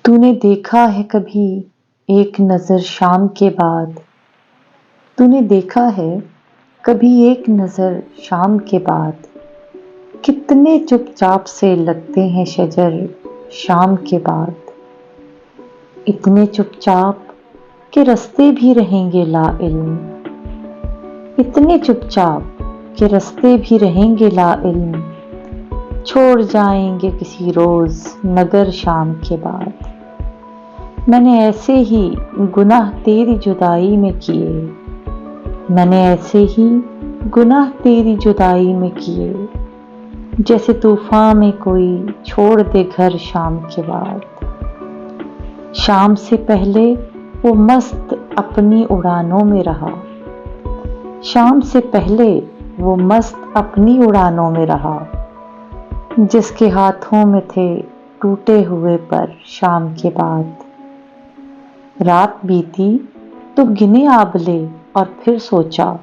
تو نے دیکھا ہے کبھی ایک نظر شام کے بعد؟ تو نے دیکھا ہے کبھی ایک نظر شام کے بعد؟ کتنے چپ چاپ سے لگتے ہیں شجر شام کے بعد، اتنے چپ چاپ کہ رستے بھی رہیں گے لا علم، اتنے چپ چاپ کہ رستے بھی رہیں گے لا علم، چھوڑ جائیں گے کسی روز نگر شام کے بعد۔ میں نے ایسے ہی گناہ تیری جدائی میں کیے، میں نے ایسے ہی گناہ تیری جدائی میں کیے، جیسے طوفان میں کوئی چھوڑ دے گھر شام کے بعد۔ شام سے پہلے وہ مست اپنی اڑانوں میں رہا، شام سے پہلے وہ مست اپنی اڑانوں میں رہا، جس کے ہاتھوں میں تھے ٹوٹے ہوئے پر شام کے بعد۔ رات بیتی تو گنے آبلے اور پھر سوچا،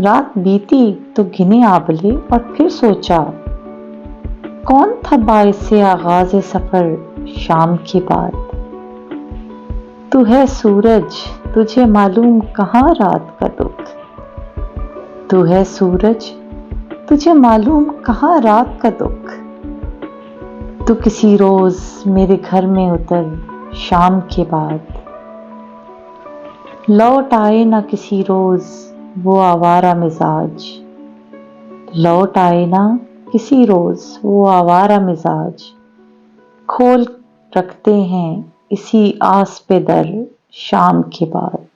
رات بیتی تو گنے آبلے اور پھر سوچا، کون تھا باعث آغاز سفر شام کے بعد۔ تو ہے سورج تجھے معلوم کہاں رات کا دکھ، تو ہے سورج تجھے معلوم کہاں رات کا دکھ، تو کسی روز میرے گھر میں اتر شام کے بعد۔ لوٹ آئے نہ کسی روز وہ آوارہ مزاج، لوٹ آئے نہ کسی روز وہ آوارہ مزاج، کھول رکھتے ہیں اسی آس پہ در شام کے بعد۔